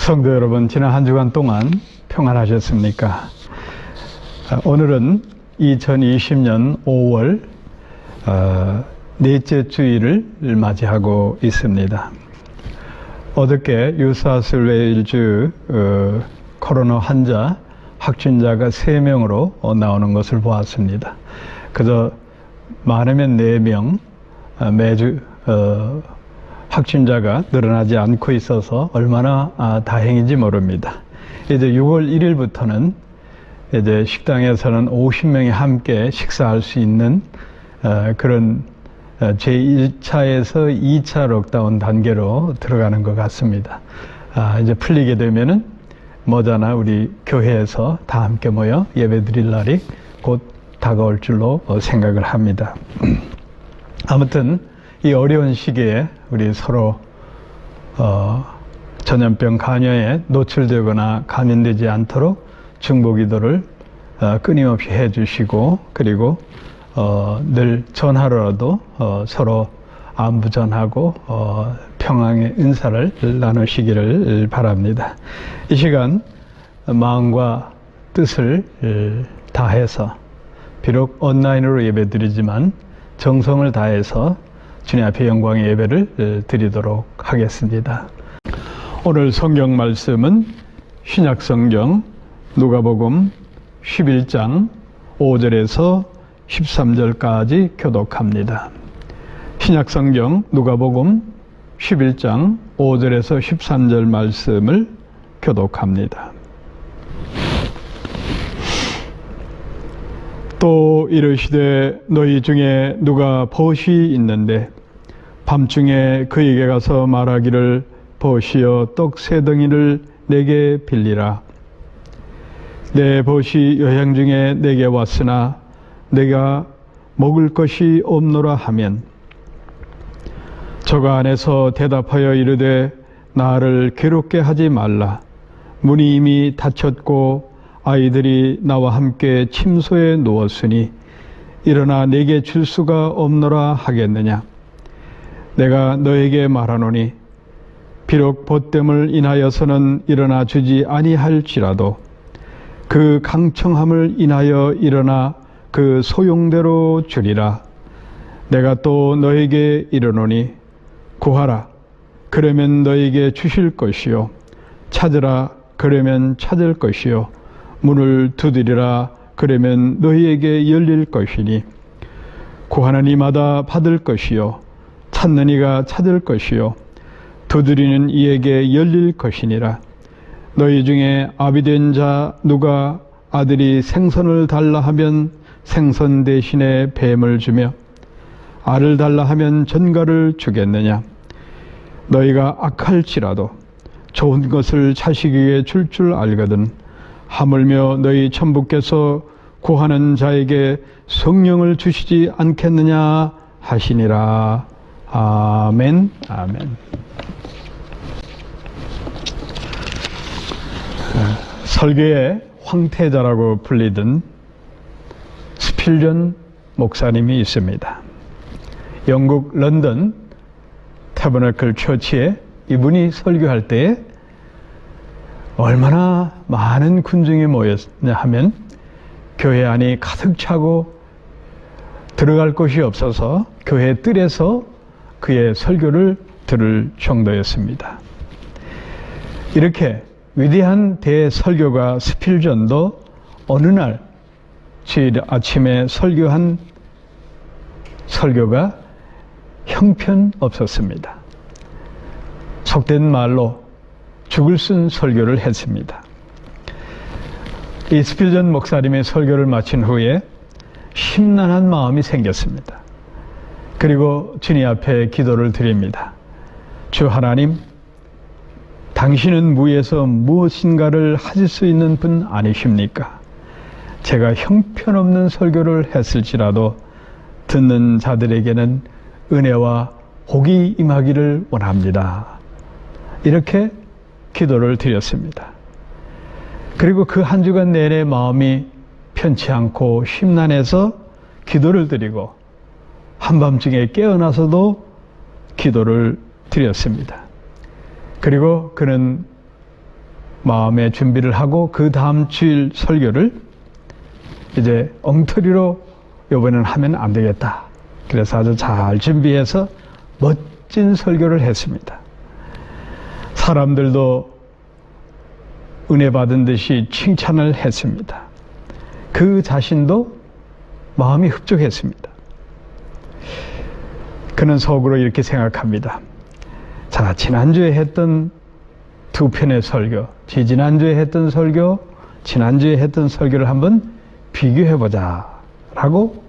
성도 여러분, 지난 한 주간 동안 평안하셨습니까? 오늘은 2020년 5월 넷째 주일을 맞이하고 있습니다. 어저께 뉴사우스웨일즈 코로나 환자 확진자가 3명으로 나오는 것을 보았습니다. 그저 많으면 4명, 매주 확진자가 늘어나지 않고 있어서 얼마나 다행인지 모릅니다. 이제 6월 1일부터는 이제 식당에서는 50명이 함께 식사할 수 있는 그런 제1차에서 2차 록다운 단계로 들어가는 것 같습니다. 이제 풀리게 되면은 머자나 우리 교회에서 다 함께 모여 예배드릴 날이 곧 다가올 줄로 생각을 합니다. 아무튼 이 어려운 시기에 우리 서로 전염병 감염에 노출되거나 감염되지 않도록 중보기도를 끊임없이 해주시고, 그리고 늘 전화로라도 서로 안부 전하고 평안의 은사를 나누시기를 바랍니다. 이 시간 마음과 뜻을 다해서, 비록 온라인으로 예배드리지만 정성을 다해서 주님 앞에 영광의 예배를 드리도록 하겠습니다. 오늘 성경 말씀은 신약성경 누가복음 11장 5절에서 13절까지 교독합니다. 신약성경 누가복음 11장 5절에서 13절 말씀을 교독합니다. 또 이르시되 너희 중에 누가 벗이 있는데 밤중에 그에게 가서 말하기를 벗이여 떡 3덩이를 내게 빌리라. 내 벗이 여행 중에 내게 왔으나 내가 먹을 것이 없노라 하면 저가 안에서 대답하여 이르되 나를 괴롭게 하지 말라. 문이 이미 닫혔고 아이들이 나와 함께 침소에 누웠으니 일어나 내게 줄 수가 없노라 하겠느냐. 내가 너에게 말하노니 비록 벗됨을 인하여서는 일어나 주지 아니할지라도 그 강청함을 인하여 일어나 그 소용대로 주리라. 내가 또 너에게 이르노니 구하라 그러면 너에게 주실 것이요 찾으라 그러면 찾을 것이요 문을 두드리라 그러면 너희에게 열릴 것이니 구하는 이마다 받을 것이요 찾는 이가 찾을 것이요 두드리는 이에게 열릴 것이니라. 너희 중에 아비된 자 누가 아들이 생선을 달라 하면 생선 대신에 뱀을 주며 알을 달라 하면 전갈을 주겠느냐. 너희가 악할지라도 좋은 것을 자식에게 줄 줄 알거든 하물며 너희 천부께서 구하는 자에게 성령을 주시지 않겠느냐 하시니라. 아멘. 아멘. 설교의 황태자라고 불리던 스필전 목사님이 있습니다. 영국 런던 태버너클 처치에 이분이 설교할 때에 얼마나 많은 군중이 모였냐 하면 교회 안이 가득 차고 들어갈 곳이 없어서 교회 뜰에서 그의 설교를 들을 정도였습니다. 이렇게 위대한 대설교가 스필전도 어느 날 주일 아침에 설교한 설교가 형편없었습니다. 속된 말로 죽을 쓴 설교를 했습니다. 이 스필전 목사님의 설교를 마친 후에 심란한 마음이 생겼습니다. 그리고 주님 앞에 기도를 드립니다. 주 하나님, 당신은 무에서 무엇인가를 하실 수 있는 분 아니십니까? 제가 형편없는 설교를 했을지라도 듣는 자들에게는 은혜와 복이 임하기를 원합니다. 이렇게 기도를 드렸습니다. 그리고 그 한 주간 내내 마음이 편치 않고 심란해서 기도를 드리고 한밤중에 깨어나서도 기도를 드렸습니다. 그리고 그는 마음의 준비를 하고 그 다음 주일 설교를 이제 엉터리로 이번에는 하면 안 되겠다. 그래서 아주 잘 준비해서 멋진 설교를 했습니다. 사람들도 은혜 받은 듯이 칭찬을 했습니다. 그 자신도 마음이 흡족했습니다. 그는 속으로 이렇게 생각합니다. 자, 지난주에 했던 두 편의 설교, 지난주에 했던 설교, 지난주에 했던 설교를 한번 비교해보자 라고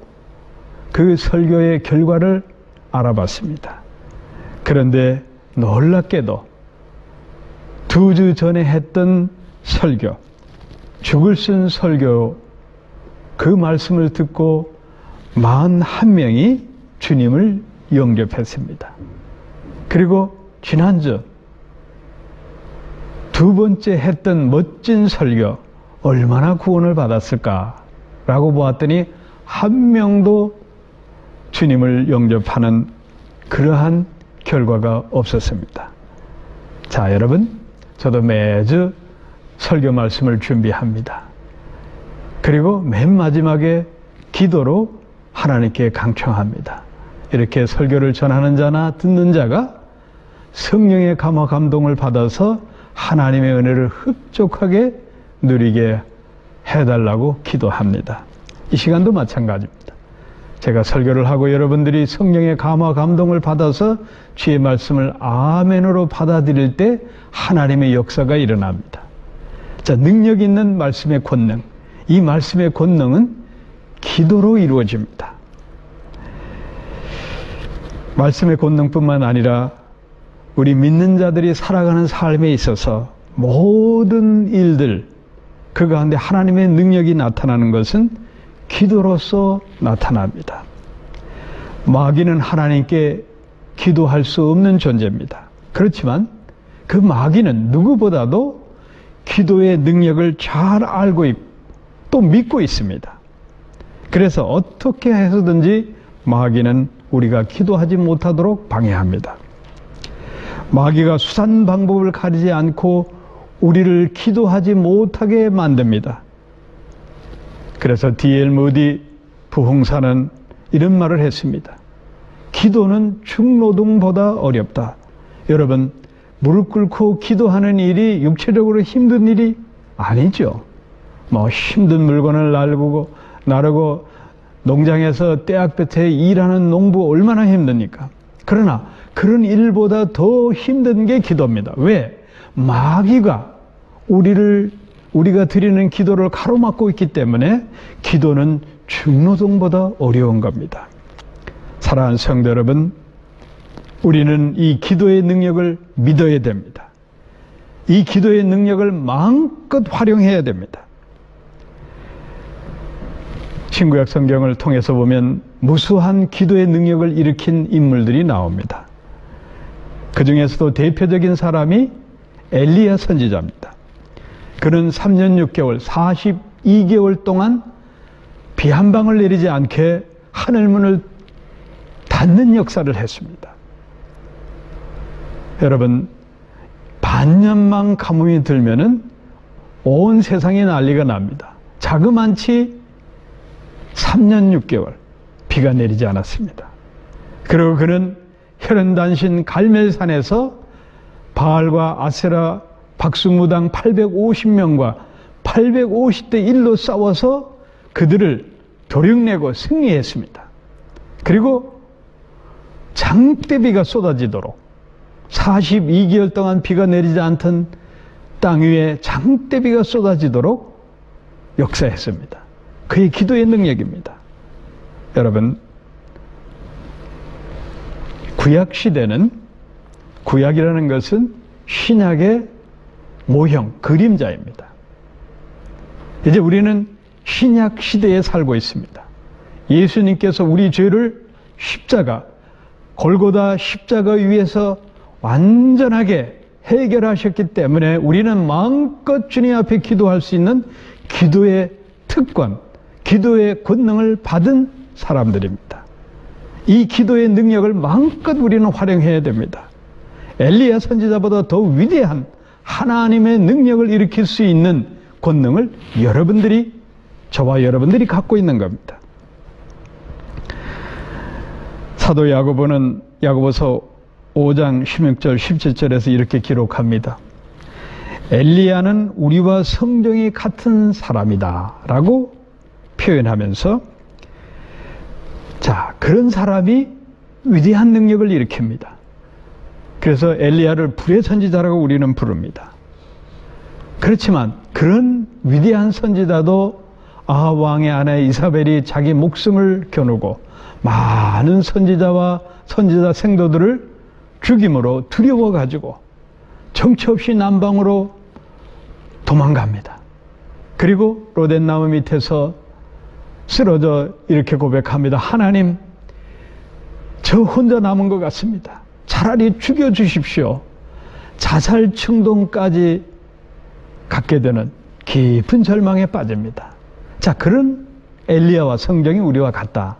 그 설교의 결과를 알아봤습니다. 그런데 놀랍게도 2주 전에 했던 설교, 죽을 쓴 설교, 그 말씀을 듣고 41명이 주님을 영접했습니다. 그리고 지난주 두 번째 했던 멋진 설교, 얼마나 구원을 받았을까라고 보았더니 한 명도 주님을 영접하는 그러한 결과가 없었습니다. 자, 여러분, 저도 매주 설교 말씀을 준비합니다. 그리고 맨 마지막에 기도로 하나님께 강청합니다. 이렇게 설교를 전하는 자나 듣는 자가 성령의 감화 감동을 받아서 하나님의 은혜를 흡족하게 누리게 해달라고 기도합니다. 이 시간도 마찬가지입니다. 제가 설교를 하고 여러분들이 성령의 감화 감동을 받아서 주의 말씀을 아멘으로 받아들일 때 하나님의 역사가 일어납니다. 자, 능력 있는 말씀의 권능, 이 말씀의 권능은 기도로 이루어집니다. 말씀의 권능뿐만 아니라 우리 믿는 자들이 살아가는 삶에 있어서 모든 일들, 그 가운데 하나님의 능력이 나타나는 것은 기도로서 나타납니다. 마귀는 하나님께 기도할 수 없는 존재입니다. 그렇지만 그 마귀는 누구보다도 기도의 능력을 잘 알고 있고 또 믿고 있습니다. 그래서 어떻게 해서든지 마귀는 우리가 기도하지 못하도록 방해합니다. 마귀가 수산 방법을 가리지 않고 우리를 기도하지 못하게 만듭니다. 그래서 D.L. 모디 부흥사는 이런 말을 했습니다. 기도는 중노동보다 어렵다. 여러분, 무릎 꿇고 기도하는 일이 육체적으로 힘든 일이 아니죠. 뭐 힘든 물건을 나르고 농장에서 떼약볕에 일하는 농부 얼마나 힘듭니까? 그러나 그런 일보다 더 힘든 게 기도입니다. 왜? 마귀가 우리가 드리는 기도를 가로막고 있기 때문에 기도는 중노동보다 어려운 겁니다. 사랑하는 성도 여러분, 우리는 이 기도의 능력을 믿어야 됩니다. 이 기도의 능력을 마음껏 활용해야 됩니다. 신구약 성경을 통해서 보면 무수한 기도의 능력을 일으킨 인물들이 나옵니다. 그 중에서도 대표적인 사람이 엘리야 선지자입니다. 그는 3년 6개월, 42개월 동안 비 한 방울 내리지 않게 하늘문을 닫는 역사를 했습니다. 여러분, 반년만 가뭄이 들면은 온 세상에 난리가 납니다. 자그만치 3년 6개월 비가 내리지 않았습니다. 그리고 그는 혈연단신 갈멜산에서 바알과 아세라 박수무당 850명과 850대 1로 싸워서 그들을 도륙내고 승리했습니다. 그리고 장대비가 쏟아지도록 42개월 동안 비가 내리지 않던 땅 위에 장대비가 쏟아지도록 역사했습니다. 그의 기도의 능력입니다. 여러분, 구약시대는, 구약이라는 것은 신약의 모형, 그림자입니다. 이제 우리는 신약 시대에 살고 있습니다. 예수님께서 우리 죄를 골고다 십자가 위에서 완전하게 해결하셨기 때문에 우리는 마음껏 주님 앞에 기도할 수 있는 기도의 특권, 기도의 권능을 받은 사람들입니다. 이 기도의 능력을 마음껏 우리는 활용해야 됩니다. 엘리야 선지자보다 더 위대한 하나님의 능력을 일으킬 수 있는 권능을 저와 여러분들이 갖고 있는 겁니다. 사도 야고보는 야고보서 5장 16절 17절에서 이렇게 기록합니다. 엘리야는 우리와 성정이 같은 사람이다 라고 표현하면서, 자, 그런 사람이 위대한 능력을 일으킵니다. 그래서 엘리야를 불의 선지자라고 우리는 부릅니다. 그렇지만 그런 위대한 선지자도 아합 왕의 아내 이사벨이 자기 목숨을 겨누고 많은 선지자와 선지자 생도들을 죽임으로 두려워가지고 정처 없이 남방으로 도망갑니다. 그리고 로덴나무 밑에서 쓰러져 이렇게 고백합니다. 하나님, 저 혼자 남은 것 같습니다. 차라리 죽여주십시오. 자살 충동까지 갖게 되는 깊은 절망에 빠집니다. 자, 그런 엘리야와 성경이 우리와 같다.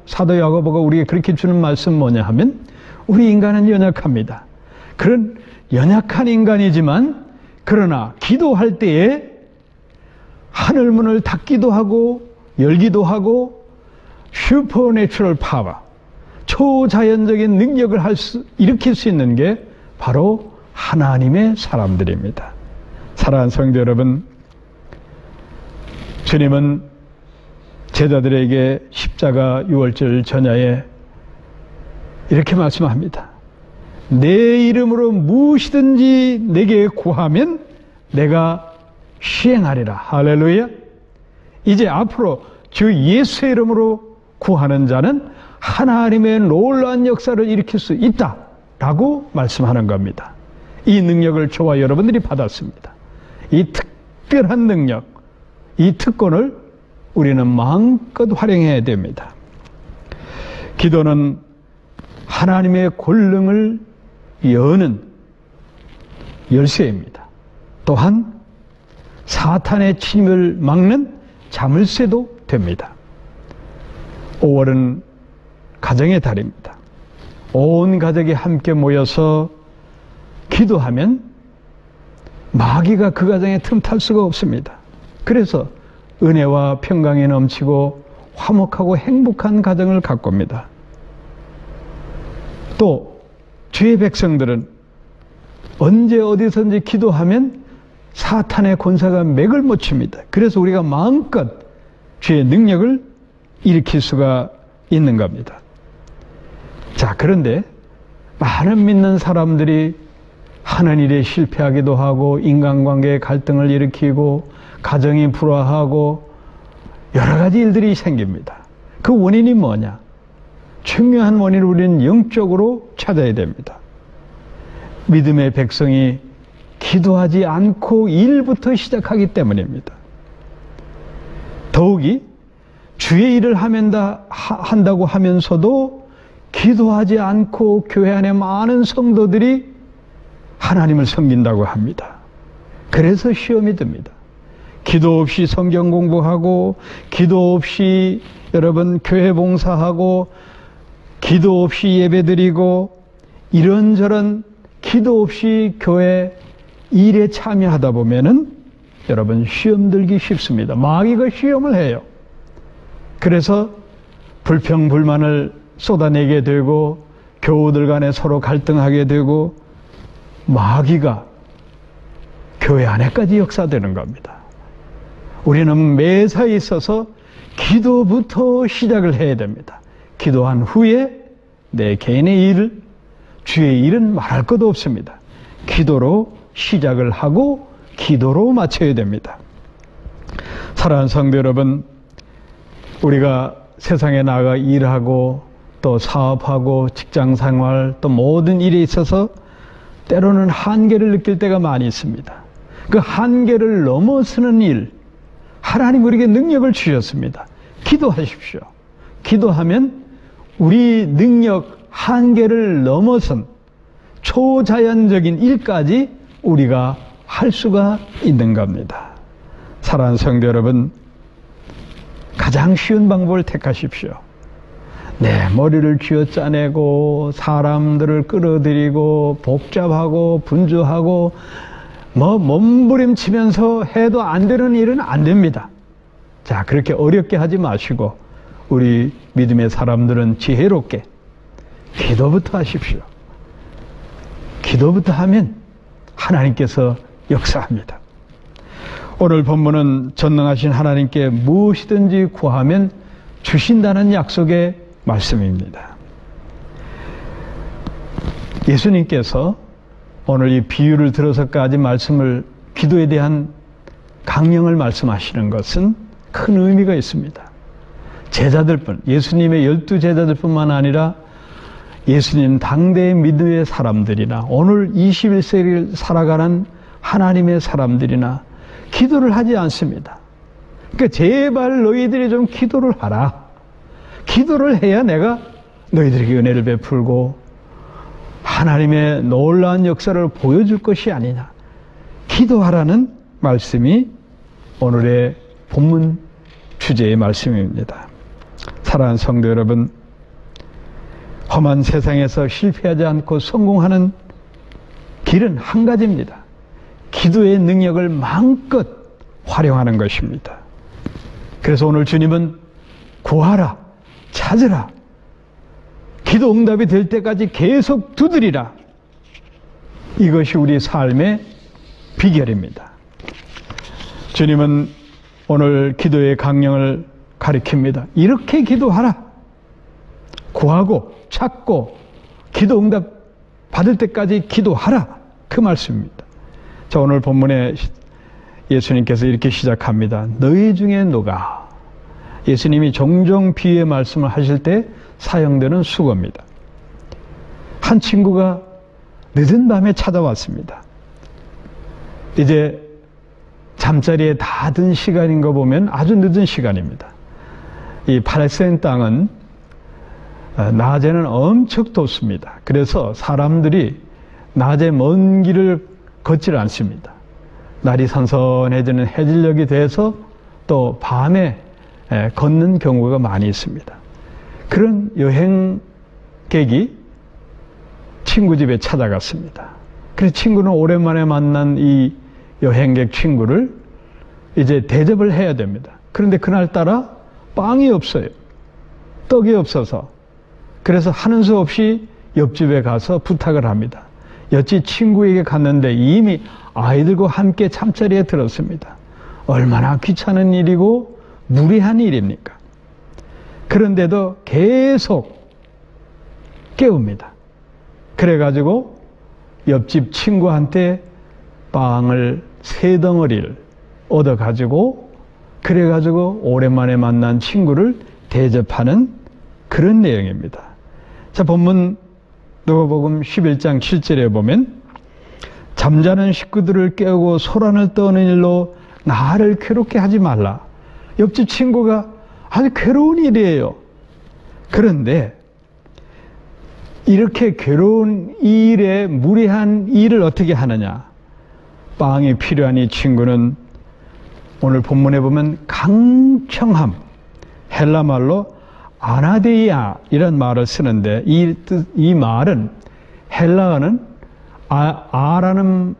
사도 야고보가 우리에게 그렇게 주는 말씀 뭐냐 하면, 우리 인간은 연약합니다. 그런 연약한 인간이지만 그러나 기도할 때에 하늘문을 닫기도 하고 열기도 하고 슈퍼내추럴 파워, 초자연적인 능력을 일으킬 수 있는 게 바로 하나님의 사람들입니다. 사랑하는 성도 여러분, 주님은 제자들에게 십자가 유월절 전야에 이렇게 말씀합니다. 내 이름으로 무엇이든지 내게 구하면 내가 시행하리라. 할렐루야. 이제 앞으로 주 예수의 이름으로 구하는 자는 하나님의 놀라운 역사를 일으킬 수 있다라고 말씀하는 겁니다. 이 능력을 저와 여러분들이 받았습니다. 이 특별한 능력, 이 특권을 우리는 마음껏 활용해야 됩니다. 기도는 하나님의 권능을 여는 열쇠입니다. 또한 사탄의 침입을 막는 자물쇠도 됩니다. 5월은 가정의 달입니다. 온 가족이 함께 모여서 기도하면 마귀가 그 가정에 틈탈 수가 없습니다. 그래서 은혜와 평강이 넘치고 화목하고 행복한 가정을 가꿉니다. 또 주의 백성들은 언제 어디서든지 기도하면 사탄의 권세가 맥을 못 칩니다. 그래서 우리가 마음껏 주의 능력을 일으킬 수가 있는 겁니다. 자, 그런데 많은 믿는 사람들이 하는 일에 실패하기도 하고 인간관계의 갈등을 일으키고 가정이 불화하고 여러 가지 일들이 생깁니다. 그 원인이 뭐냐? 중요한 원인을 우리는 영적으로 찾아야 됩니다. 믿음의 백성이 기도하지 않고 일부터 시작하기 때문입니다. 더욱이 주의 일을 한다고 하면서도 기도하지 않고 교회 안에 많은 성도들이 하나님을 섬긴다고 합니다. 그래서 시험이 듭니다. 기도 없이 성경 공부하고, 기도 없이 여러분 교회 봉사하고, 기도 없이 예배드리고, 이런저런 기도 없이 교회 일에 참여하다 보면은 여러분 시험 들기 쉽습니다. 마귀가 시험을 해요. 그래서 불평불만을 쏟아내게 되고, 교우들 간에 서로 갈등하게 되고, 마귀가 교회 안에까지 역사되는 겁니다. 우리는 매사에 있어서 기도부터 시작을 해야 됩니다. 기도한 후에 내 개인의 일, 주의 일은 말할 것도 없습니다. 기도로 시작을 하고 기도로 마쳐야 됩니다. 사랑하는 성도 여러분, 우리가 세상에 나가 일하고 또 사업하고 직장생활 또 모든 일에 있어서 때로는 한계를 느낄 때가 많이 있습니다. 그 한계를 넘어서는 일, 하나님 우리에게 능력을 주셨습니다. 기도하십시오. 기도하면 우리 능력 한계를 넘어선 초자연적인 일까지 우리가 할 수가 있는 겁니다. 사랑하는 성도 여러분, 가장 쉬운 방법을 택하십시오. 내 머리를 쥐어짜내고 사람들을 끌어들이고 복잡하고 분주하고 몸부림치면서 해도 안 되는 일은 안 됩니다. 자, 그렇게 어렵게 하지 마시고 우리 믿음의 사람들은 지혜롭게 기도부터 하십시오. 기도부터 하면 하나님께서 역사합니다. 오늘 본문은 전능하신 하나님께 무엇이든지 구하면 주신다는 약속의 말씀입니다. 예수님께서 오늘 이 비유를 들어서까지 말씀을 기도에 대한 강령을 말씀하시는 것은 큰 의미가 있습니다. 제자들뿐, 예수님의 12제자들뿐만 아니라 예수님 당대의 믿음의 사람들이나 오늘 21세기를 살아가는 하나님의 사람들이나 기도를 하지 않습니다. 그러니까 제발 너희들이 좀 기도를 하라. 기도를 해야 내가 너희들에게 은혜를 베풀고 하나님의 놀라운 역사를 보여줄 것이 아니냐. 기도하라는 말씀이 오늘의 본문 주제의 말씀입니다. 사랑하는 성도 여러분, 험한 세상에서 실패하지 않고 성공하는 길은 한 가지입니다. 기도의 능력을 마음껏 활용하는 것입니다. 그래서 오늘 주님은 구하라, 찾으라, 기도 응답이 될 때까지 계속 두드리라. 이것이 우리 삶의 비결입니다. 주님은 오늘 기도의 강령을 가리킵니다. 이렇게 기도하라. 구하고 찾고 기도 응답 받을 때까지 기도하라. 그 말씀입니다. 자, 오늘 본문에 예수님께서 이렇게 시작합니다. 너희 중에 누가, 예수님이 종종 비유의 말씀을 하실 때 사용되는 수거입니다. 한 친구가 늦은 밤에 찾아왔습니다. 이제 잠자리에 다 든 시간인 거 보면 아주 늦은 시간입니다. 이 팔레스타인 땅은 낮에는 엄청 덥습니다. 그래서 사람들이 낮에 먼 길을 걷질 않습니다. 날이 선선해지는 해질녘이 돼서 또 밤에 걷는 경우가 많이 있습니다. 그런 여행객이 친구 집에 찾아갔습니다. 그래서 친구는 오랜만에 만난 이 여행객 친구를 이제 대접을 해야 됩니다. 그런데 그날따라 빵이 없어요. 떡이 없어서. 그래서 하는 수 없이 옆집에 가서 부탁을 합니다. 옆집 친구에게 갔는데 이미 아이들과 함께 잠자리에 들었습니다. 얼마나 귀찮은 일이고 무리한 일입니까? 그런데도 계속 깨웁니다. 그래가지고 옆집 친구한테 빵을 3덩어리를 얻어가지고 그래가지고 오랜만에 만난 친구를 대접하는 그런 내용입니다. 자, 본문 누가복음 11장 7절에 보면 잠자는 식구들을 깨우고 소란을 떠는 일로 나를 괴롭게 하지 말라. 옆집 친구가 아주 괴로운 일이에요. 그런데 이렇게 괴로운 일에 무리한 일을 어떻게 하느냐. 빵이 필요한 이 친구는 오늘 본문에 보면 강청함, 헬라 말로 아나데이아 이런 말을 쓰는데 이 말은 헬라어는 아라는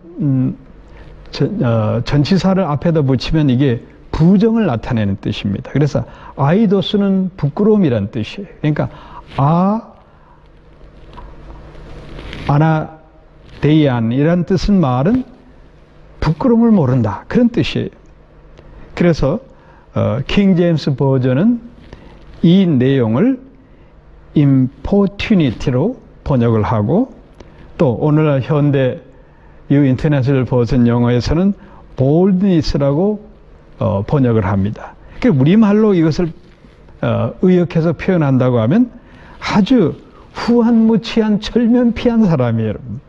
전치사를 앞에다 붙이면 이게 부정을 나타내는 뜻입니다. 그래서 아이도스는 부끄러움이란 뜻이에요. 그러니까 아나데이안 이란 뜻은 말은 부끄러움을 모른다 그런 뜻이에요. 그래서 킹 제임스 버전은 이 내용을 importunity로 번역을 하고 또 오늘날 현대 뉴 인터내셔널 버전 영어에서는 boldness라고 번역을 합니다. 그러니까 우리말로 이것을 의역해서 표현한다고 하면 아주 후한무치한 철면피한 사람이에요. 여러분.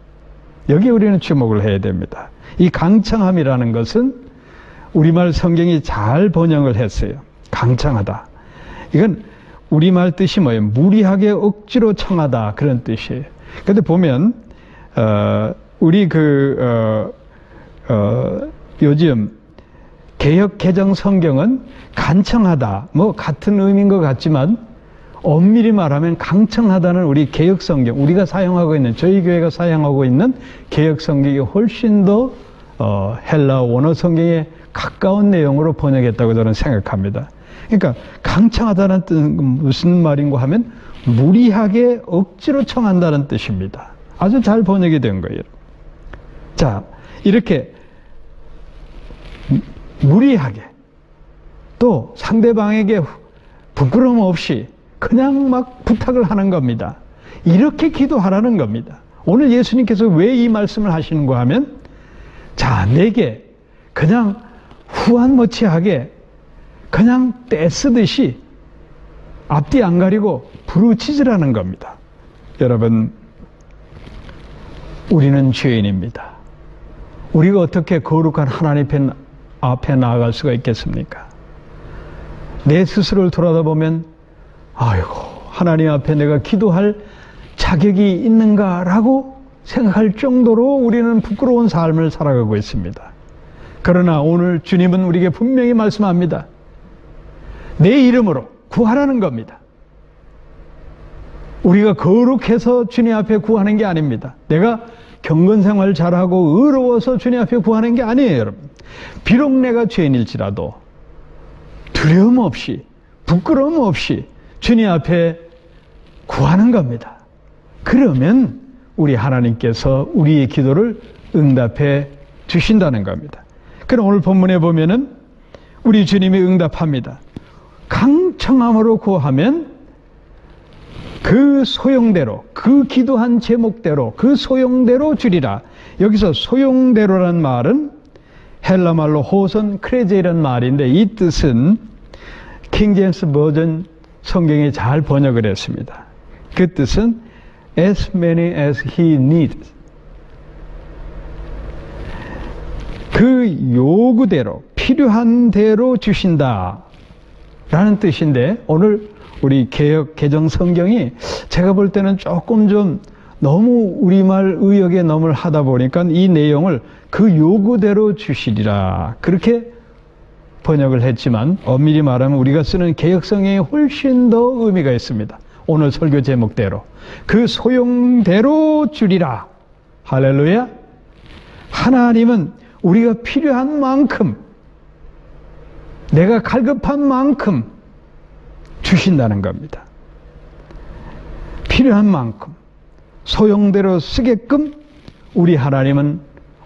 여기 우리는 주목을 해야 됩니다. 이 강청함이라는 것은 우리말 성경이 잘 번역을 했어요. 강청하다. 이건 우리말 뜻이 뭐예요? 무리하게 억지로 청하다 그런 뜻이에요. 그런데 보면 우리 요즘 개역 개정 성경은 간청하다 뭐 같은 의미인 것 같지만 엄밀히 말하면 강청하다는 우리 개역성경, 우리가 사용하고 있는, 저희 교회가 사용하고 있는 개역성경이 훨씬 더 헬라 원어 성경에 가까운 내용으로 번역했다고 저는 생각합니다. 그러니까 강청하다는 뜻은 무슨 말인가 하면 무리하게 억지로 청한다는 뜻입니다. 아주 잘 번역이 된 거예요. 자, 이렇게 무리하게 또 상대방에게 부끄러움 없이 그냥 막 부탁을 하는 겁니다. 이렇게 기도하라는 겁니다. 오늘 예수님께서 왜 이 말씀을 하시는가 하면, 자, 내게 그냥 후한무치하게 그냥 떼쓰듯이 앞뒤 안 가리고 부르짖으라는 겁니다. 여러분, 우리는 죄인입니다. 우리가 어떻게 거룩한 하나님 앞에 나아갈 수가 있겠습니까? 내 스스로를 돌아다보면 아이고, 하나님 앞에 내가 기도할 자격이 있는가라고 생각할 정도로 우리는 부끄러운 삶을 살아가고 있습니다. 그러나 오늘 주님은 우리에게 분명히 말씀합니다. 내 이름으로 구하라는 겁니다. 우리가 거룩해서 주님 앞에 구하는 게 아닙니다. 내가 경건생활 잘하고 의로워서 주님 앞에 구하는 게 아니에요, 여러분. 비록 내가 죄인일지라도 두려움 없이, 부끄러움 없이 주님 앞에 구하는 겁니다. 그러면 우리 하나님께서 우리의 기도를 응답해 주신다는 겁니다. 그럼 오늘 본문에 보면은 우리 주님이 응답합니다. 강청함으로 구하면 그 소용대로, 그 기도한 제목대로, 그 소용대로 주리라. 여기서 소용대로란 말은 헬라 말로 호선 크레제이라는 말인데, 이 뜻은 킹 제임스 버전 성경에 잘 번역을 했습니다. 그 뜻은 as many as he needs. 그 요구대로, 필요한 대로 주신다 라는 뜻인데, 오늘 우리 개역 개정 성경이 제가 볼 때는 조금 좀 너무 우리말 의역에 너무 하다 보니까 이 내용을 그 요구대로 주시리라 그렇게 번역을 했지만, 엄밀히 말하면 우리가 쓰는 개역 성경이 훨씬 더 의미가 있습니다. 오늘 설교 제목대로 그 소용대로 주리라. 할렐루야. 하나님은 우리가 필요한 만큼, 내가 갈급한 만큼 주신다는 겁니다. 필요한 만큼 소용대로 쓰게끔 우리 하나님은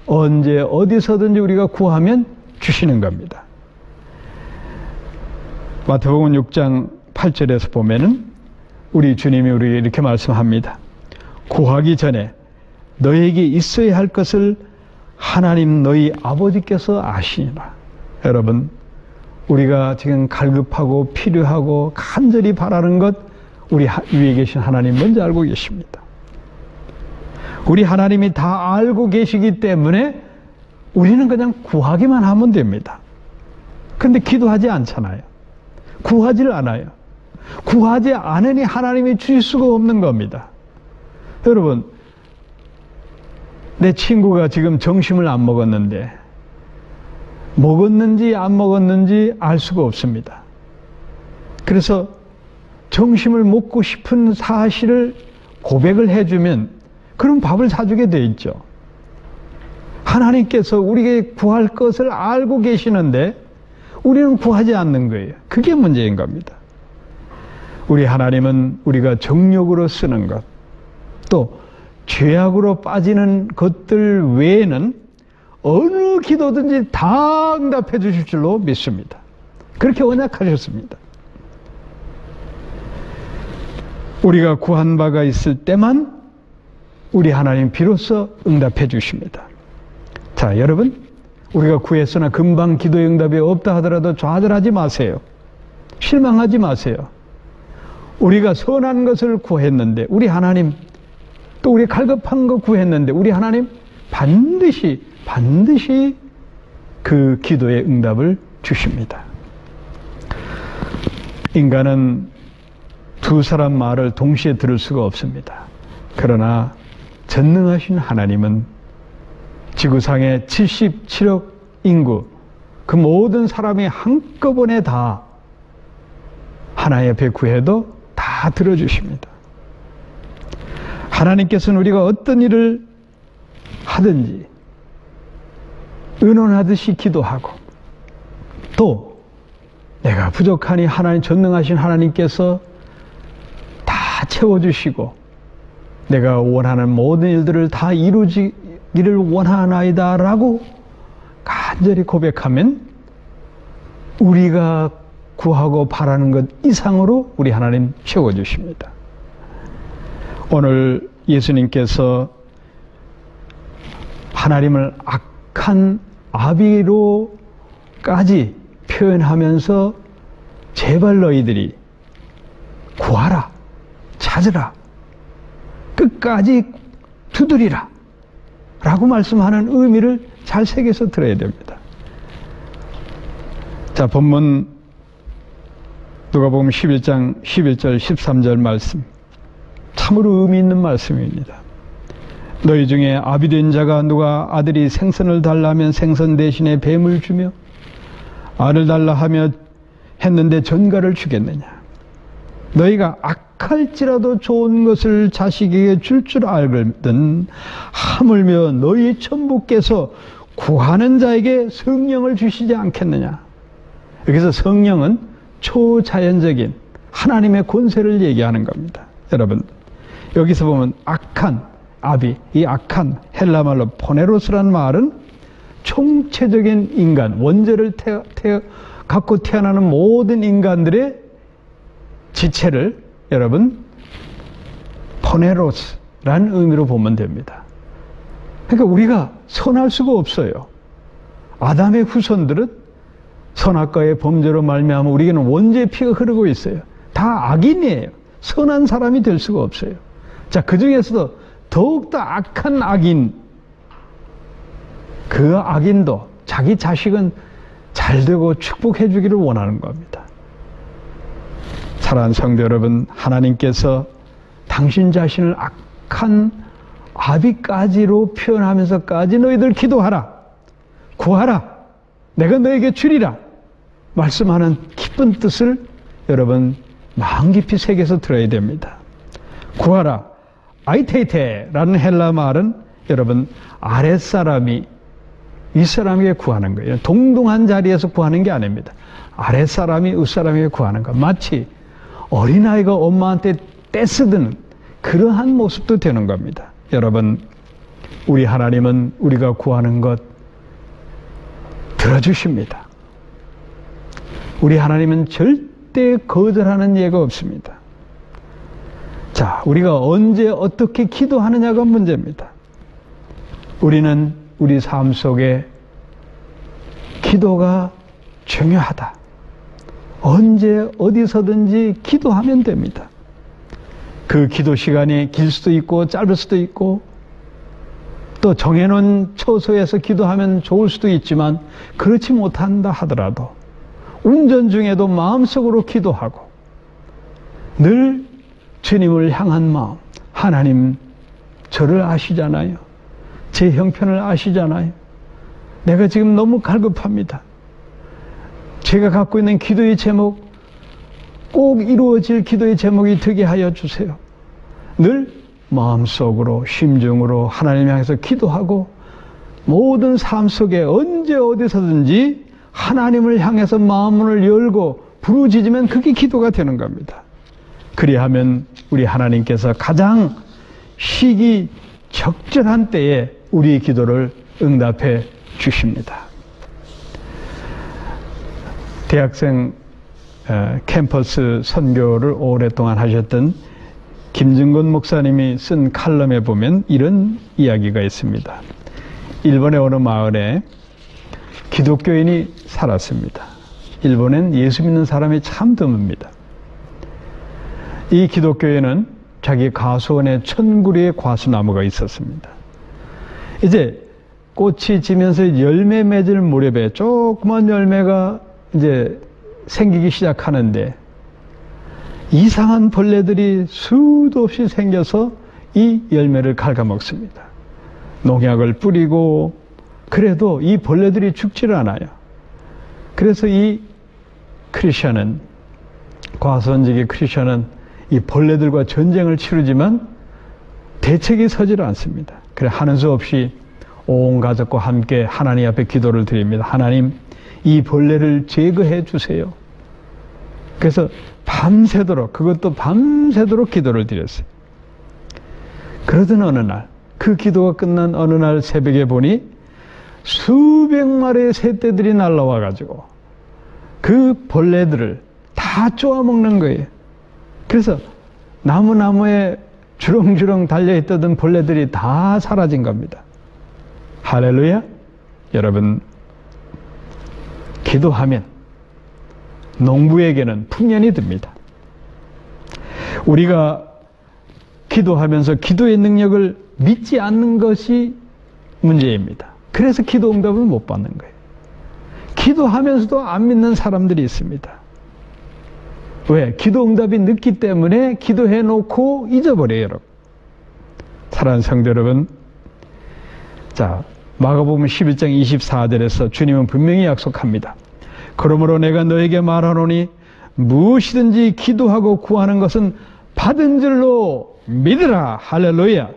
언제 어디서든지 우리가 구하면 주시는 겁니다. 마태복음 6장 8절에서 보면은 우리 주님이 우리에게 이렇게 말씀합니다. 구하기 전에 너에게 있어야 할 것을 하나님 너희 아버지께서 아시니라. 여러분, 우리가 지금 갈급하고 필요하고 간절히 바라는 것, 우리 위에 계신 하나님 먼저 알고 계십니다. 우리 하나님이 다 알고 계시기 때문에 우리는 그냥 구하기만 하면 됩니다. 그런데 기도하지 않잖아요. 구하지를 않아요. 구하지 않으니 하나님이 주실 수가 없는 겁니다. 여러분, 내 친구가 지금 점심을 안 먹었는데 먹었는지 안 먹었는지 알 수가 없습니다. 그래서 점심을 먹고 싶은 사실을 고백을 해주면 그럼 밥을 사주게 돼 있죠. 하나님께서 우리에게 구할 것을 알고 계시는데 우리는 구하지 않는 거예요. 그게 문제인 겁니다. 우리 하나님은 우리가 정욕으로 쓰는 것, 또 죄악으로 빠지는 것들 외에는 어느 기도든지 다 응답해 주실 줄로 믿습니다. 그렇게 언약하셨습니다. 우리가 구한 바가 있을 때만 우리 하나님 비로소 응답해 주십니다. 자, 여러분, 우리가 구했으나 금방 기도의 응답이 없다 하더라도 좌절하지 마세요. 실망하지 마세요. 우리가 선한 것을 구했는데, 우리 하나님, 또 우리 갈급한 거 구했는데 우리 하나님 반드시 그 기도의 응답을 주십니다. 인간은 두 사람 말을 동시에 들을 수가 없습니다. 그러나 전능하신 하나님은 지구상의 77억 인구, 그 모든 사람이 한꺼번에 다 하나님 앞에 구해도 다 다 들어주십니다. 하나님께서는 우리가 어떤 일을 하든지 의논하듯이 기도하고, 또 내가 부족하니 하나님, 전능하신 하나님께서 다 채워주시고 내가 원하는 모든 일들을 다 이루기를 원하나이다 라고 간절히 고백하면 우리가 구하고 바라는 것 이상으로 우리 하나님 채워주십니다. 오늘 예수님께서 하나님을 악한 아비로까지 표현하면서 제발 너희들이 구하라, 찾으라, 끝까지 두드리라 라고 말씀하는 의미를 잘 새겨서 들어야 됩니다. 자, 본문 누가복음 11장 11절 13절 말씀, 참으로 의미 있는 말씀입니다. 너희 중에 아비된 자가 누가 아들이 생선을 달라 하면 생선 대신에 뱀을 주며, 알을 달라 하며 했는데 전갈을 주겠느냐? 너희가 악할지라도 좋은 것을 자식에게 줄 줄 알거든 하물며 너희 천부께서 구하는 자에게 성령을 주시지 않겠느냐? 여기서 성령은 초자연적인 하나님의 권세를 얘기하는 겁니다. 여러분, 여기서 보면 악한 아비, 이 악한 헬라말로 포네로스란 말은 총체적인 인간, 원죄를 갖고 태어나는 모든 인간들의 지체를 여러분 포네로스라는 의미로 보면 됩니다. 그러니까 우리가 선할 수가 없어요. 아담의 후손들은 선악과의 범죄로 말미암아 우리에게는 원죄의 피가 흐르고 있어요. 다 악인이에요. 선한 사람이 될 수가 없어요. 자, 그 중에서도 더욱더 악한 악인, 그 악인도 자기 자식은 잘 되고 축복해 주기를 원하는 겁니다. 사랑하는 성도 여러분, 하나님께서 당신 자신을 악한 아비까지로 표현하면서까지 너희들 기도하라, 구하라, 내가 너에게 주리라 말씀하는 기쁜 뜻을 여러분 마음 깊이 새겨서 들어야 됩니다. 구하라, 아이테이테라는 헬라 말은 여러분 아랫사람이 윗사람에게 구하는 거예요. 동등한 자리에서 구하는 게 아닙니다. 아랫사람이 윗사람에게 구하는 것. 마치 어린아이가 엄마한테 떼쓰드는 그러한 모습도 되는 겁니다. 여러분, 우리 하나님은 우리가 구하는 것 들어주십니다. 우리 하나님은 절대 거절하는 예가 없습니다. 자, 우리가 언제 어떻게 기도하느냐가 문제입니다. 우리는 우리 삶 속에 기도가 중요하다. 언제 어디서든지 기도하면 됩니다. 그 기도 시간이 길 수도 있고 짧을 수도 있고 또 정해놓은 처소에서 기도하면 좋을 수도 있지만 그렇지 못한다 하더라도 운전 중에도 마음속으로 기도하고 늘 주님을 향한 마음, 하나님 저를 아시잖아요. 제 형편을 아시잖아요. 내가 지금 너무 갈급합니다. 제가 갖고 있는 기도의 제목, 꼭 이루어질 기도의 제목이 되게 하여 주세요. 늘 마음속으로 심중으로 하나님 향해서 기도하고 모든 삶 속에 언제 어디서든지 하나님을 향해서 마음문을 열고 부르짖으면 그게 기도가 되는 겁니다. 그리하면 우리 하나님께서 가장 시기 적절한 때에 우리의 기도를 응답해 주십니다. 대학생 캠퍼스 선교를 오랫동안 하셨던 김증건 목사님이 쓴 칼럼에 보면 이런 이야기가 있습니다. 일본의 어느 마을에 기독교인이 살았습니다. 일본엔 예수 믿는 사람이 참 드뭅니다. 이 기독교인은 자기 가수원에 1000그루의 과수나무가 있었습니다. 이제 꽃이 지면서 열매 맺을 무렵에 조그만 열매가 이제 생기기 시작하는데 이상한 벌레들이 수도 없이 생겨서 이 열매를 갉아먹습니다. 농약을 뿌리고 그래도 이 벌레들이 죽지를 않아요. 그래서 이 크리스천은, 과수원직의 크리스천은 이 벌레들과 전쟁을 치르지만 대책이 서질 않습니다. 그래 하는 수 없이 온 가족과 함께 하나님 앞에 기도를 드립니다. 하나님, 이 벌레를 제거해 주세요. 그래서 밤새도록, 그것도 밤새도록 기도를 드렸어요. 그러던 어느 날, 그 기도가 끝난 어느 날 새벽에 보니 수백 마리의 새떼들이 날라와 가지고 그 벌레들을 다 쪼아먹는 거예요. 그래서 나무에 주렁주렁 달려있던 벌레들이 다 사라진 겁니다. 할렐루야. 여러분, 기도하면 농부에게는 풍년이 듭니다. 우리가 기도하면서 기도의 능력을 믿지 않는 것이 문제입니다. 그래서 기도 응답을 못 받는 거예요. 기도하면서도 안 믿는 사람들이 있습니다. 왜? 기도 응답이 늦기 때문에 기도해 놓고 잊어버려요, 여러분. 사랑하는 성도 여러분, 자, 마가복음 11장 24절에서 주님은 분명히 약속합니다. 그러므로 내가 너에게 말하노니 무엇이든지 기도하고 구하는 것은 받은 줄로 믿으라. 할렐루야.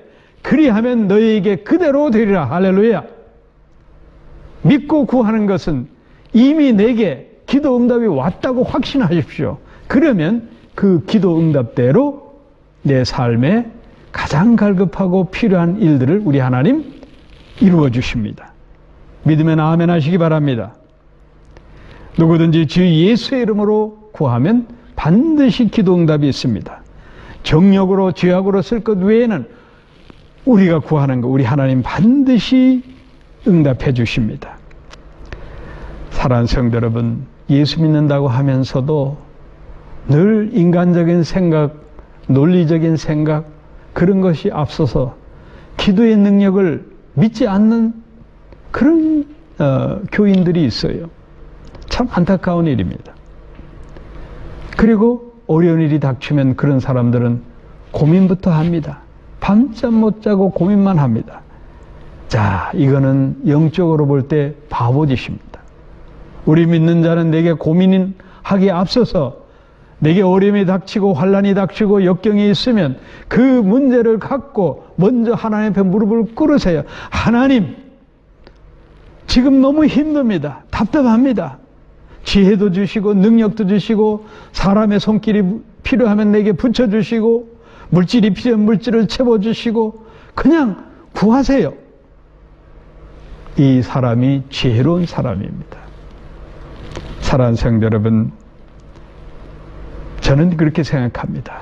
그리하면 너희에게 그대로 되리라. 할렐루야. 믿고 구하는 것은 이미 내게 기도 응답이 왔다고 확신하십시오. 그러면 그 기도 응답대로 내 삶에 가장 갈급하고 필요한 일들을 우리 하나님 이루어 주십니다. 믿으면 아멘 하시기 바랍니다. 누구든지 주 예수의 이름으로 구하면 반드시 기도 응답이 있습니다. 정력으로 죄악으로 쓸 것 외에는 우리가 구하는 거 우리 하나님 반드시 응답해 주십니다. 사랑하는 성도 여러분, 예수 믿는다고 하면서도 늘 인간적인 생각, 논리적인 생각, 그런 것이 앞서서 기도의 능력을 믿지 않는 그런 교인들이 있어요. 참 안타까운 일입니다. 그리고 어려운 일이 닥치면 그런 사람들은 고민부터 합니다. 밤잠 못 자고 고민만 합니다. 자, 이거는 영적으로 볼 때 바보짓입니다. 우리 믿는 자는 내게 고민하기에 앞서서 내게 어려움이 닥치고 환난이 닥치고 역경이 있으면 그 문제를 갖고 먼저 하나님 앞에 무릎을 꿇으세요. 하나님, 지금 너무 힘듭니다. 답답합니다. 지혜도 주시고 능력도 주시고 사람의 손길이 필요하면 내게 붙여주시고 물질이 필요한 물질을 채워주시고 그냥 구하세요. 이 사람이 지혜로운 사람입니다. 사랑하는 성도 여러분, 저는 그렇게 생각합니다.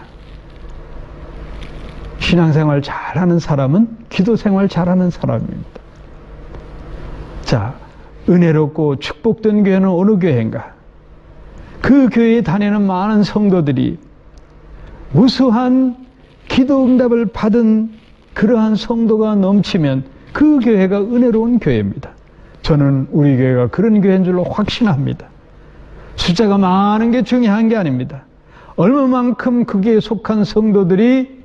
신앙생활 잘하는 사람은 기도생활 잘하는 사람입니다. 자, 은혜롭고 축복된 교회는 어느 교회인가? 그 교회에 다니는 많은 성도들이 무수한 기도 응답을 받은 그러한 성도가 넘치면 그 교회가 은혜로운 교회입니다. 저는 우리 교회가 그런 교회인 줄로 확신합니다. 숫자가 많은 게 중요한 게 아닙니다. 얼마만큼 거기에 속한 성도들이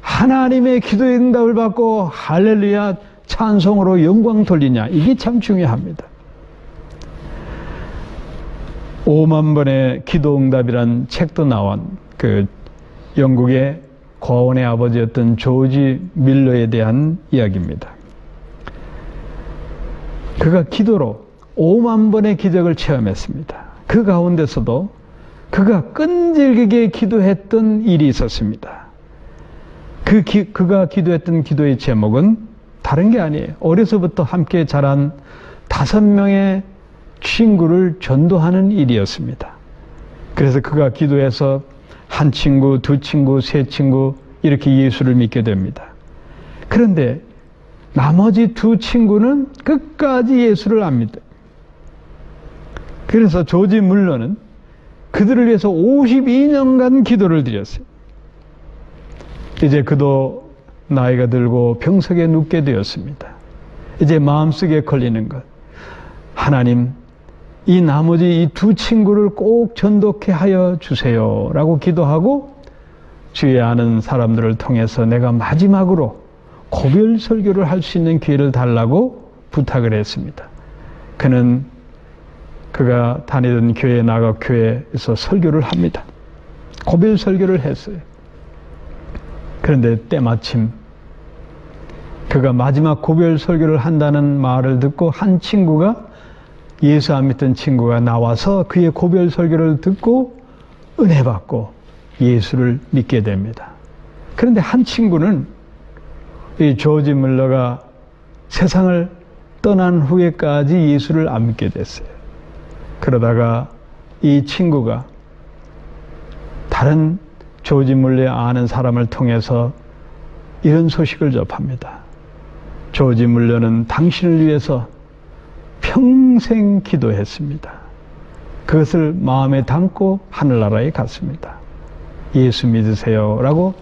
하나님의 기도의 응답을 받고 할렐루야 찬송으로 영광 돌리냐, 이게 참 중요합니다. 5만 번의 기도 응답이란 책도 나온 그 영국의 고아원의 아버지였던 조지 밀러에 대한 이야기입니다. 그가 기도로 5만 번의 기적을 체험했습니다. 그 가운데서도 그가 끈질기게 기도했던 일이 있었습니다. 그가 기도했던 기도의 제목은 다른 게 아니에요. 어려서부터 함께 자란 5명의 친구를 전도하는 일이었습니다. 그래서 그가 기도해서 한 친구, 두 친구, 세 친구 이렇게 예수를 믿게 됩니다. 그런데 나머지 두 친구는 끝까지 예수를 안 믿어요. 그래서 조지 물러는 그들을 위해서 52년간 기도를 드렸어요. 이제 그도 나이가 들고 병석에 눕게 되었습니다. 이제 마음속에 걸리는 것, 하나님, 이 나머지 이 두 친구를 꼭 전도케 하여 주세요 라고 기도하고 주위에 아는 사람들을 통해서 내가 마지막으로 고별 설교를 할 수 있는 기회를 달라고 부탁을 했습니다. 그는 그가 다니던 교회에 나가 교회에서 설교를 합니다. 고별 설교를 했어요. 그런데 때마침 그가 마지막 고별 설교를 한다는 말을 듣고 한 친구가, 예수 안 믿던 친구가 나와서 그의 고별 설교를 듣고 은혜 받고 예수를 믿게 됩니다. 그런데 한 친구는 이 조지 물러가 세상을 떠난 후에까지 예수를 안 믿게 됐어요. 그러다가 이 친구가 다른 조지 물러에 아는 사람을 통해서 이런 소식을 접합니다. 조지 물러는 당신을 위해서 평생 기도했습니다. 그것을 마음에 담고 하늘나라에 갔습니다. 예수 믿으세요 라고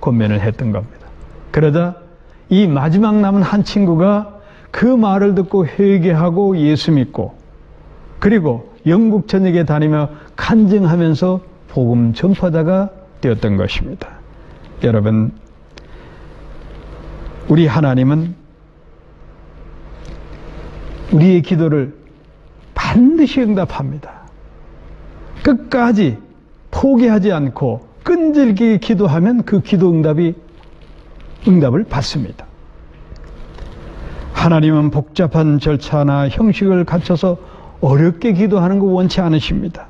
권면을 했던 겁니다. 그러자 이 마지막 남은 한 친구가 그 말을 듣고 회개하고 예수 믿고, 그리고 영국 전역에 다니며 간증하면서 복음 전파자가 되었던 것입니다. 여러분, 우리 하나님은 우리의 기도를 반드시 응답합니다. 끝까지 포기하지 않고 끈질기게 기도하면 그 기도 응답을 받습니다. 하나님은 복잡한 절차나 형식을 갖춰서 어렵게 기도하는 거 원치 않으십니다.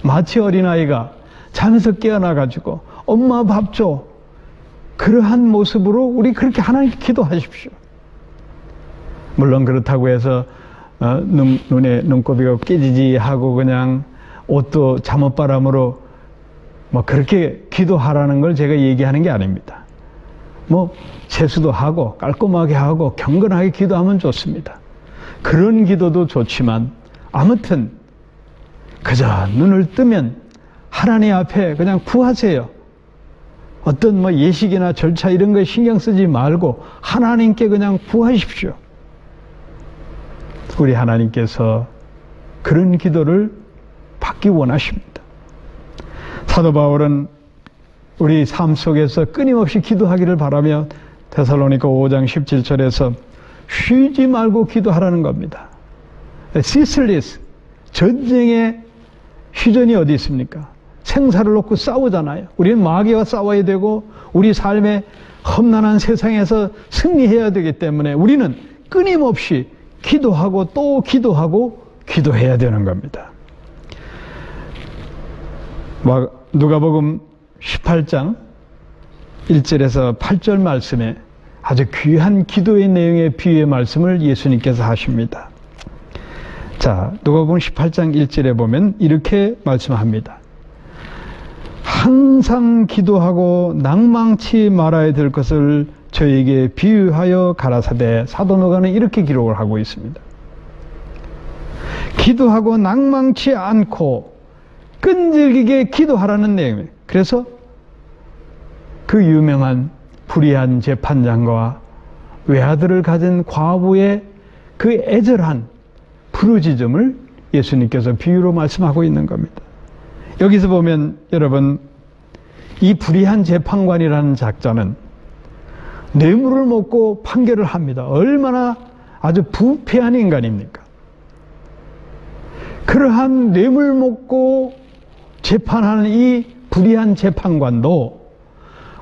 마치 어린아이가 잠에서 깨어나가지고 엄마 밥 줘, 그러한 모습으로 우리 그렇게 하나님께 기도하십시오. 물론 그렇다고 해서 눈에 눈곱이가 깨지지 하고 그냥 옷도 잠옷바람으로 뭐 그렇게 기도하라는 걸 제가 얘기하는 게 아닙니다. 뭐 세수도 하고 깔끔하게 하고 경건하게 기도하면 좋습니다. 그런 기도도 좋지만 아무튼 그저 눈을 뜨면 하나님 앞에 그냥 구하세요. 어떤 뭐 예식이나 절차 이런 거에 신경 쓰지 말고 하나님께 그냥 구하십시오. 우리 하나님께서 그런 기도를 받기 원하십니다. 사도 바울은 우리 삶 속에서 끊임없이 기도하기를 바라며 데살로니가 5장 17절에서 쉬지 말고 기도하라는 겁니다. ceaseless, 전쟁의 휴전이 어디 있습니까? 생사를 놓고 싸우잖아요. 우리는 마귀와 싸워야 되고 우리 삶의 험난한 세상에서 승리해야 되기 때문에 우리는 끊임없이 기도하고 또 기도하고 기도해야 되는 겁니다. 누가복음 18장 1절에서 8절 말씀에 아주 귀한 기도의 내용의 비유의 말씀을 예수님께서 하십니다. 자, 누가복음 18장 1절에 보면 이렇게 말씀합니다. 항상 기도하고 낭망치 말아야 될 것을 저에게 비유하여 가라사대. 사도 누가는 이렇게 기록을 하고 있습니다. 기도하고 낭망치 않고 끈질기게 기도하라는 내용이에요. 그래서 그 유명한 불의한 재판장과 외아들을 가진 과부의 그 애절한 부르짖음을 예수님께서 비유로 말씀하고 있는 겁니다. 여기서 보면 여러분, 이 불의한 재판관이라는 작자는 뇌물을 먹고 판결을 합니다. 얼마나 아주 부패한 인간입니까? 그러한 뇌물 먹고 재판하는 이 불의한 재판관도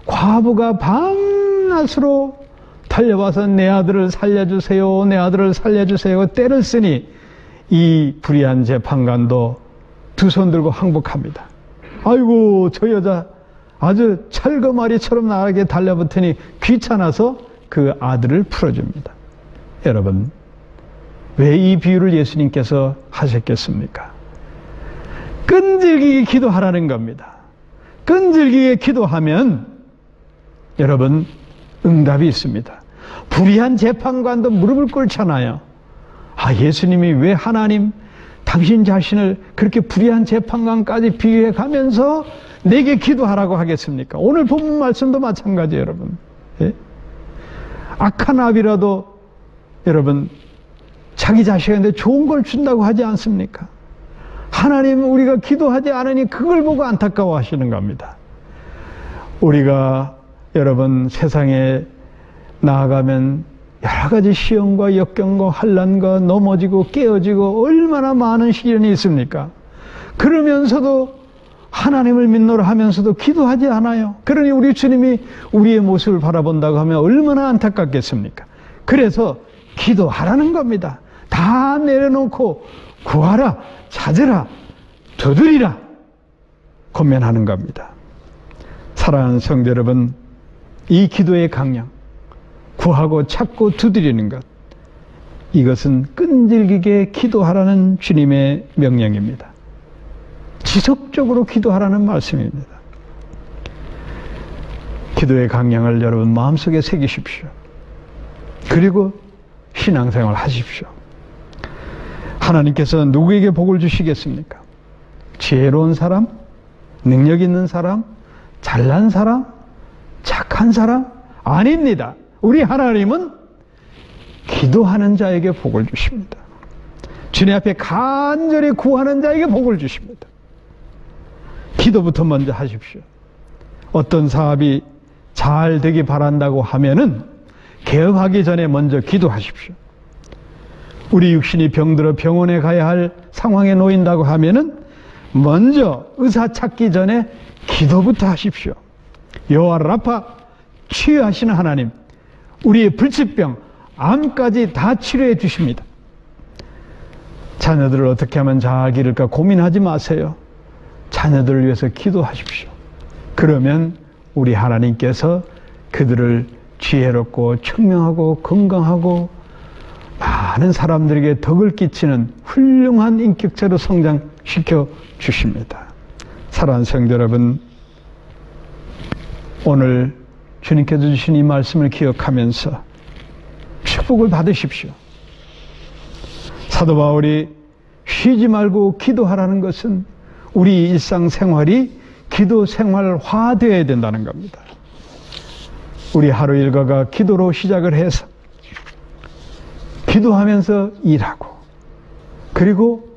과부가 밤낮으로 달려와서 내 아들을 살려주세요, 내 아들을 살려주세요 때를 쓰니 이 불의한 재판관도 두 손 들고 항복합니다. 아이고, 저 여자 아주 철거마리처럼 나에게 달려붙으니 귀찮아서 그 아들을 풀어줍니다. 여러분, 왜 이 비유를 예수님께서 하셨겠습니까? 끈질기게 기도하라는 겁니다. 끈질기게 기도하면 여러분 응답이 있습니다. 불의한 재판관도 무릎을 꿇잖아요. 아, 예수님이 왜 하나님 당신 자신을 그렇게 불의한 재판관까지 비유해 가면서 내게 기도하라고 하겠습니까? 오늘 본문 말씀도 마찬가지예요, 여러분. 예? 악한 아비라도 여러분 자기 자식한테 좋은 걸 준다고 하지 않습니까? 하나님은 우리가 기도하지 않으니 그걸 보고 안타까워 하시는 겁니다. 우리가 여러분 세상에 나아가면 여러 가지 시험과 역경과 환난과 넘어지고 깨어지고 얼마나 많은 시련이 있습니까? 그러면서도 하나님을 믿노라 하면서도 기도하지 않아요. 그러니 우리 주님이 우리의 모습을 바라본다고 하면 얼마나 안타깝겠습니까? 그래서 기도하라는 겁니다. 다 내려놓고 구하라, 찾으라, 두드리라 권면하는 겁니다. 사랑하는 성도 여러분, 이 기도의 강령, 구하고 찾고 두드리는 것, 이것은 끈질기게 기도하라는 주님의 명령입니다. 지속적으로 기도하라는 말씀입니다. 기도의 강령을 여러분 마음속에 새기십시오. 그리고 신앙생활 하십시오. 하나님께서 누구에게 복을 주시겠습니까? 지혜로운 사람, 능력 있는 사람, 잘난 사람, 착한 사람? 아닙니다. 우리 하나님은 기도하는 자에게 복을 주십니다. 주님 앞에 간절히 구하는 자에게 복을 주십니다. 기도부터 먼저 하십시오. 어떤 사업이 잘 되기 바란다고 하면은 개업하기 전에 먼저 기도하십시오. 우리 육신이 병들어 병원에 가야 할 상황에 놓인다고 하면은 먼저 의사 찾기 전에 기도부터 하십시오. 여호와 라파, 치유하시는 하나님, 우리의 불치병, 암까지 다 치료해 주십니다. 자녀들을 어떻게 하면 잘 기를까 고민하지 마세요. 자녀들을 위해서 기도하십시오. 그러면 우리 하나님께서 그들을 지혜롭고 청명하고 건강하고 많은 사람들에게 덕을 끼치는 훌륭한 인격체로 성장시켜 주십니다. 사랑하는 성도 여러분, 오늘 주님께서 주신 이 말씀을 기억하면서 축복을 받으십시오. 사도 바울이 쉬지 말고 기도하라는 것은 우리 일상생활이 기도 생활화되어야 된다는 겁니다. 우리 하루 일과가 기도로 시작을 해서 기도하면서 일하고, 그리고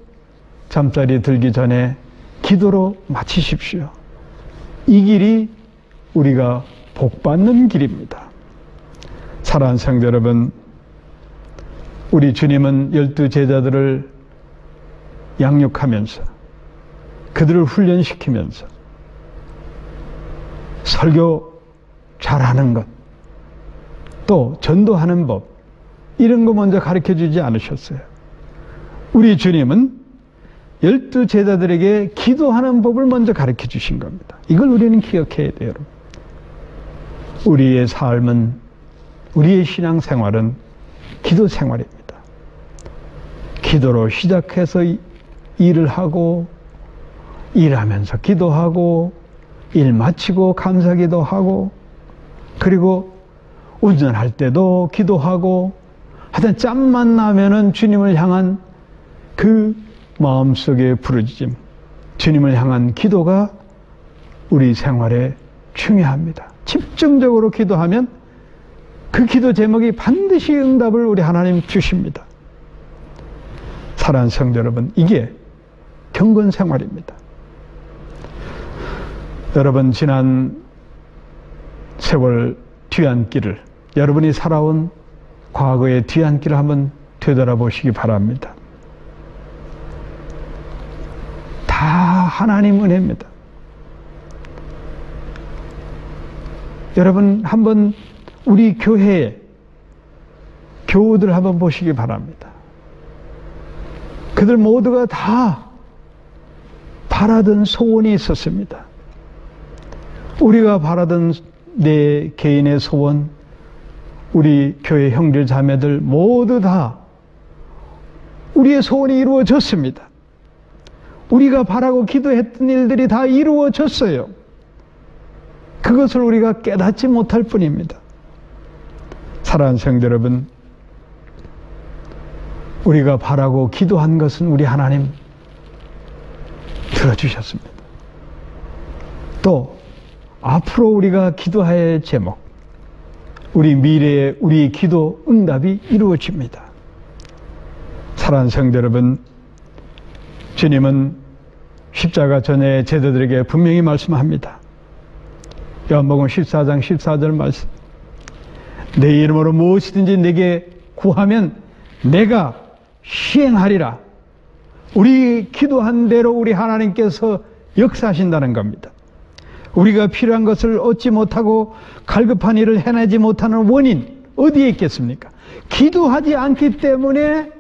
잠자리 들기 전에 기도로 마치십시오. 이 길이 우리가 복받는 길입니다. 사랑하는 성도 여러분, 우리 주님은 12 제자들을 양육하면서 그들을 훈련시키면서 설교 잘하는 것, 또 전도하는 법, 이런 거 먼저 가르쳐 주지 않으셨어요. 우리 주님은 12 제자들에게 기도하는 법을 먼저 가르쳐 주신 겁니다. 이걸 우리는 기억해야 돼요, 여러분. 우리의 삶은, 우리의 신앙생활은 기도 생활입니다. 기도로 시작해서 일을 하고, 일하면서 기도하고, 일 마치고 감사기도 하고, 그리고 운전할 때도 기도하고, 하여튼 짬만 나면은 주님을 향한 그 마음속의 부르짖음, 주님을 향한 기도가 우리 생활에 중요합니다. 집중적으로 기도하면 그 기도 제목이 반드시 응답을 우리 하나님 주십니다. 사랑하는 성도 여러분, 이게 경건 생활입니다. 여러분, 지난 세월 뒤안길을, 여러분이 살아온 과거의 뒤안길을 한번 되돌아보시기 바랍니다. 다 하나님 은혜입니다. 여러분, 한번 우리 교회의 교우들 한번 보시기 바랍니다. 그들 모두가 다 바라던 소원이 있었습니다. 우리가 바라던 내 개인의 소원, 우리 교회 형제 자매들 모두 다 우리의 소원이 이루어졌습니다. 우리가 바라고 기도했던 일들이 다 이루어졌어요. 그것을 우리가 깨닫지 못할 뿐입니다. 사랑하는 성도 여러분, 우리가 바라고 기도한 것은 우리 하나님 들어주셨습니다. 또 앞으로 우리가 기도해야 할 제목, 우리 미래에 우리 기도 응답이 이루어집니다. 사랑하는 성도 여러분, 주님은 십자가 전에 제자들에게 분명히 말씀합니다. 요한복음 14장 14절 말씀, 내 이름으로 무엇이든지 내게 구하면 내가 시행하리라. 우리 기도한 대로 우리 하나님께서 역사하신다는 겁니다. 우리가 필요한 것을 얻지 못하고 갈급한 일을 해내지 못하는 원인 어디에 있겠습니까? 기도하지 않기 때문에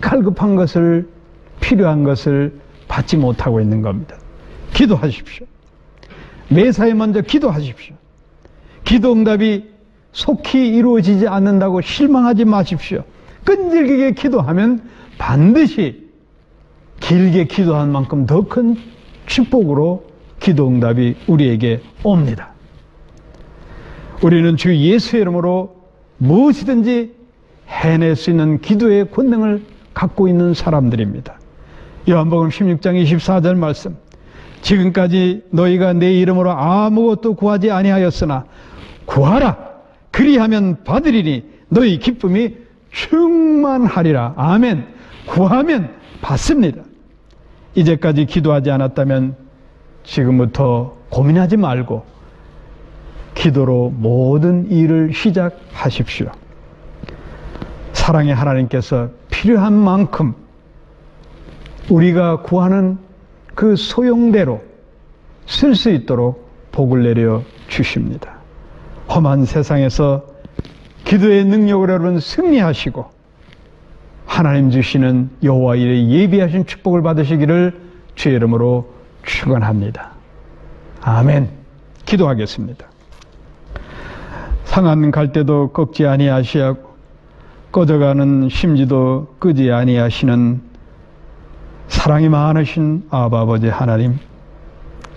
갈급한 것을, 필요한 것을 받지 못하고 있는 겁니다. 기도하십시오. 매사에 먼저 기도하십시오. 기도 응답이 속히 이루어지지 않는다고 실망하지 마십시오. 끈질기게 기도하면 반드시 길게 기도한 만큼 더 큰 축복으로 기도 응답이 우리에게 옵니다. 우리는 주 예수의 이름으로 무엇이든지 해낼 수 있는 기도의 권능을 갖고 있는 사람들입니다. 요한복음 16장 24절 말씀, 지금까지 너희가 내 이름으로 아무것도 구하지 아니하였으나 구하라, 그리하면 받으리니 너희 기쁨이 충만하리라. 아멘. 구하면 받습니다. 이제까지 기도하지 않았다면 지금부터 고민하지 말고 기도로 모든 일을 시작하십시오. 사랑의 하나님께서 필요한 만큼 우리가 구하는 그 소용대로 쓸 수 있도록 복을 내려 주십니다. 험한 세상에서 기도의 능력으로 여러분 승리하시고 하나님 주시는 여호와 일에 예비하신 축복을 받으시기를 주의 이름으로 축원합니다. 아멘. 기도하겠습니다. 상한 갈대도 꺾지 아니하시고 꺼져가는 심지도 끄지 아니하시는 사랑이 많으신 아바 아버지 하나님,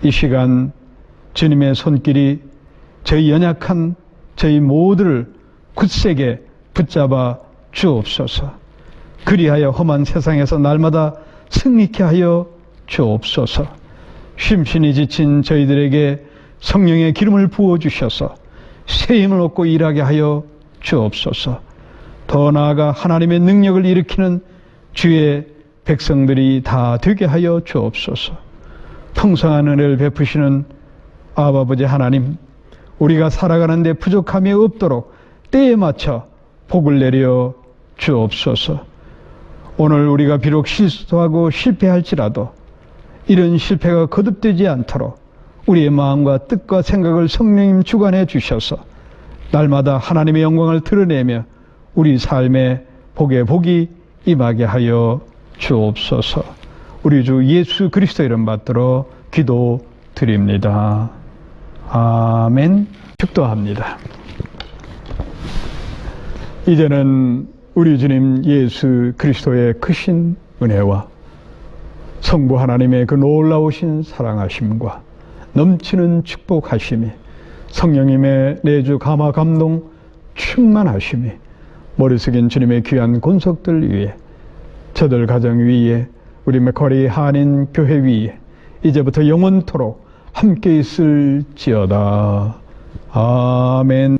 이 시간 주님의 손길이 저희 연약한 저희 모두를 굳세게 붙잡아 주옵소서. 그리하여 험한 세상에서 날마다 승리케 하여 주옵소서. 심신이 지친 저희들에게 성령의 기름을 부어주셔서 새 힘을 얻고 일하게 하여 주옵소서. 더 나아가 하나님의 능력을 일으키는 주의 백성들이 다 되게 하여 주옵소서. 풍성한 은혜를 베푸시는 아버지 하나님, 우리가 살아가는 데 부족함이 없도록 때에 맞춰 복을 내려 주옵소서. 오늘 우리가 비록 실수하고 실패할지라도 이런 실패가 거듭되지 않도록 우리의 마음과 뜻과 생각을 성령님 주관해 주셔서 날마다 하나님의 영광을 드러내며 우리 삶에 복의 복이 임하게 하여 주옵소서. 우리 주 예수 그리스도 이름 받들어 기도드립니다. 아멘. 축도합니다. 이제는 우리 주님 예수 그리스도의 크신 은혜와 성부 하나님의 그 놀라우신 사랑하심과 넘치는 축복하심이 성령님의 내주 감화 감동 충만하심이 머리 숙인 주님의 귀한 권속들 위에, 저들 가정 위에, 우리 맥커리 한인 교회 위에 이제부터 영원토록 함께 있을지어다. 아멘.